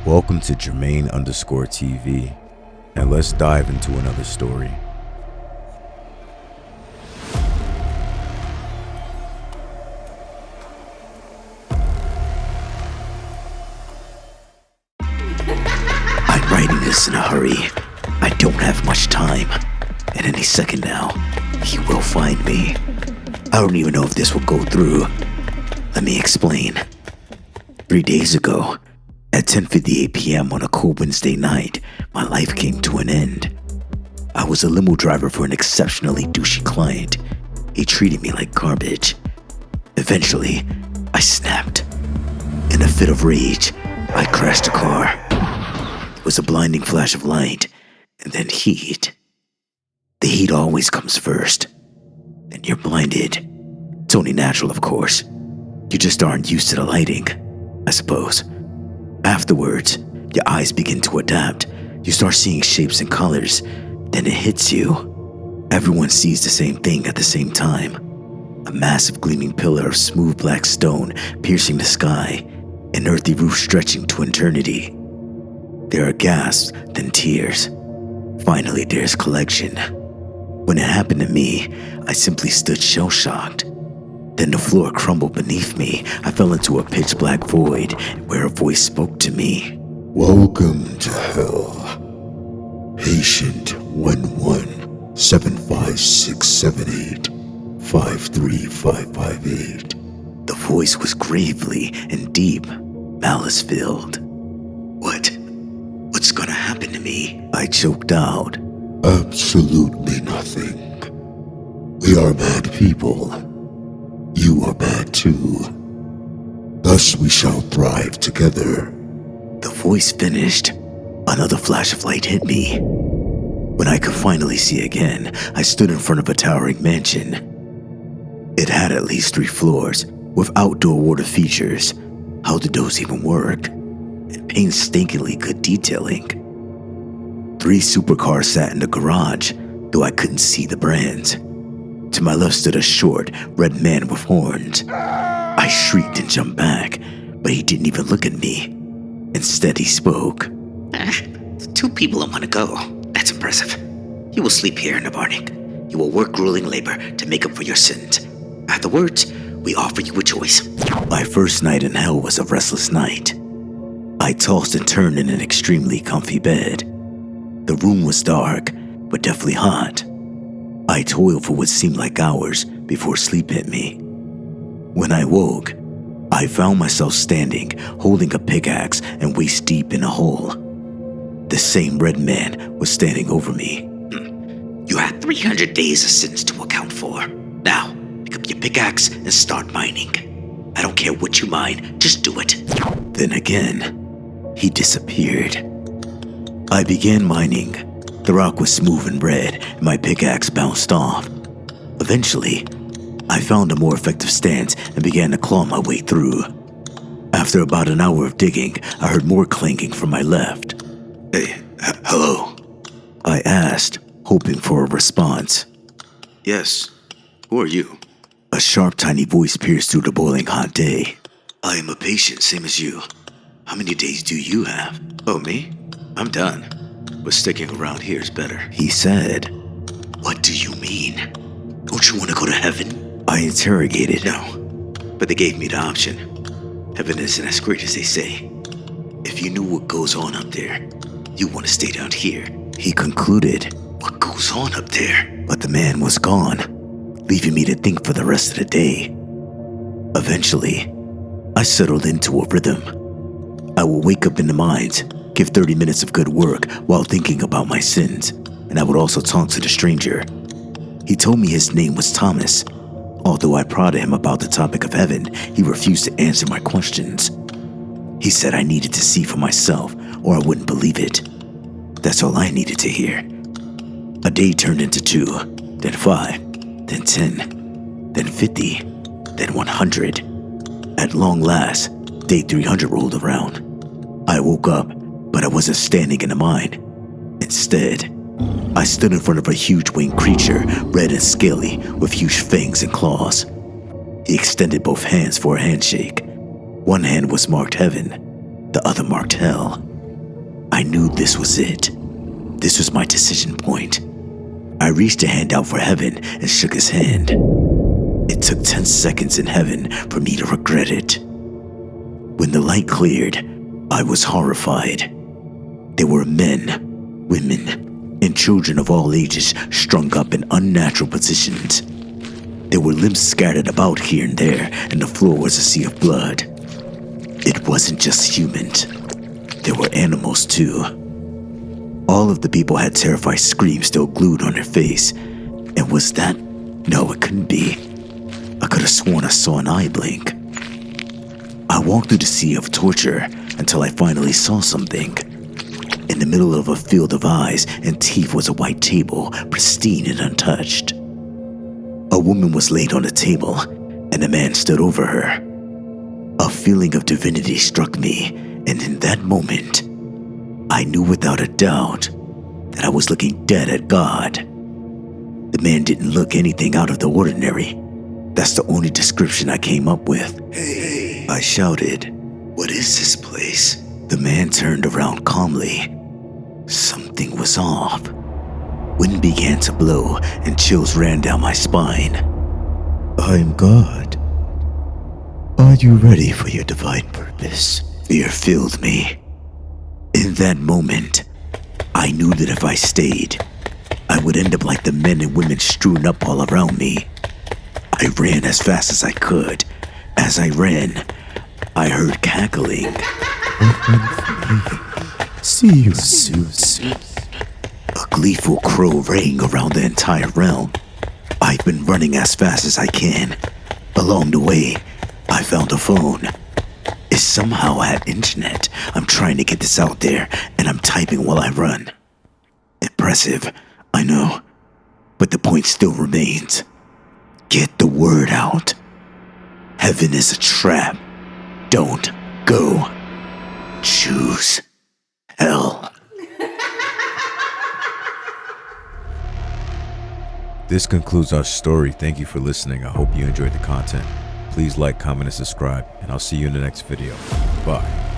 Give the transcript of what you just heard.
Welcome to Jermaine_TV, and let's dive into another story. I'm writing this in a hurry. I don't have much time, and any second now, he will find me. I don't even know if this will go through. Let me explain. 3 days ago, at 10:58 p.m. on a cold Wednesday night, my life came to an end. I was a limo driver for an exceptionally douchey client. He treated me like garbage. Eventually, I snapped. In a fit of rage, I crashed the car. It was a blinding flash of light, and then heat. The heat always comes first. Then you're blinded. It's only natural, of course. You just aren't used to the lighting, I suppose. Afterwards, your eyes begin to adapt. You start seeing shapes and colors. Then it hits you. Everyone sees the same thing at the same time. A massive gleaming pillar of smooth black stone piercing the sky, an earthy roof stretching to eternity. There are gasps, then tears. Finally, there's collection. When it happened to me, I simply stood shell-shocked. Then the floor crumbled beneath me. I fell into a pitch-black void where a voice spoke to me. Welcome to hell. Patient 11-75678-53558. The voice was gravely and deep, malice-filled. What's gonna happen to me? I choked out. Absolutely nothing. We are bad people. You are bad too. Thus we shall thrive together. The voice finished. Another flash of light hit me. When I could finally see again, I stood in front of a towering mansion. It had at least 3 floors, with outdoor water features. How did those even work? And painstakingly good detailing. 3 supercars sat in the garage, though I couldn't see the brands. To my left stood a short, red man with horns. I shrieked and jumped back, but he didn't even look at me. Instead, he spoke. 2 people in 1 go. That's impressive. You will sleep here in the morning. You will work grueling labor to make up for your sins. Afterwards, we offer you a choice. My first night in hell was a restless night. I tossed and turned in an extremely comfy bed. The room was dark, but definitely hot. I toiled for what seemed like hours before sleep hit me. When I woke, I found myself standing, holding a pickaxe and waist deep in a hole. The same red man was standing over me. You had 300 days of sins to account for. Now, pick up your pickaxe and start mining. I don't care what you mine, just do it. Then again, he disappeared. I began mining. The rock was smooth and red, and my pickaxe bounced off. Eventually, I found a more effective stance and began to claw my way through. After about an hour of digging, I heard more clanging from my left. Hey, hello? I asked, hoping for a response. Yes, who are you? A sharp, tiny voice pierced through the boiling hot day. I am a patient, same as you. How many days do you have? Oh, me? I'm done. But sticking around here is better. He said. What do you mean? Don't you want to go to heaven? I interrogated. No, but they gave me the option. Heaven isn't as great as they say. If you knew what goes on up there, you want to stay down here. He concluded. What goes on up there? But the man was gone, leaving me to think for the rest of the day. Eventually, I settled into a rhythm. I would wake up in the mines, give 30 minutes of good work while thinking about my sins, and I would also talk to the stranger. He told me his name was Thomas. Although I prodded him about the topic of heaven, he refused to answer my questions. He said I needed to see for myself, or I wouldn't believe it. That's all I needed to hear. A day turned into 2, then 5, then 10, then 50, then 100. At long last, day 300 rolled around. I woke up, but I wasn't standing in the mine. Instead, I stood in front of a huge winged creature, red and scaly, with huge fangs and claws. He extended both hands for a handshake. One hand was marked heaven, the other marked hell. I knew this was it. This was my decision point. I reached a hand out for Heaven and shook his hand. It took 10 seconds in heaven for me to regret it. When the light cleared, I was horrified. There were men, women, and children of all ages strung up in unnatural positions. There were limbs scattered about here and there, and the floor was a sea of blood. It wasn't just humans. There were animals too. All of the people had terrified screams still glued on their face. And was that? No, it couldn't be. I could have sworn I saw an eye blink. I walked through the sea of torture until I finally saw something. In the middle of a field of eyes and teeth was a white table, pristine and untouched. A woman was laid on the table, and a man stood over her. A feeling of divinity struck me, and in that moment, I knew without a doubt that I was looking dead at God. The man didn't look anything out of the ordinary. That's the only description I came up with. Hey, I shouted. what is this place? The man turned around calmly. Something was off. Wind began to blow and chills ran down my spine. I'm God. Are you ready for your divine purpose? Fear filled me. In that moment, I knew that if I stayed, I would end up like the men and women strewn up all around me. I ran as fast as I could. As I ran, I heard cackling. See you soon. A gleeful crow rang around the entire realm. I've been running as fast as I can. Along the way, I found a phone. It somehow had internet. I'm trying to get this out there, and I'm typing while I run. Impressive, I know, but the point still remains. Get the word out. Heaven is a trap. Don't go. Choose hell. This concludes our story. Thank you for listening. I hope you enjoyed the content. Please like, comment, and subscribe, and I'll see you in the next video. Bye.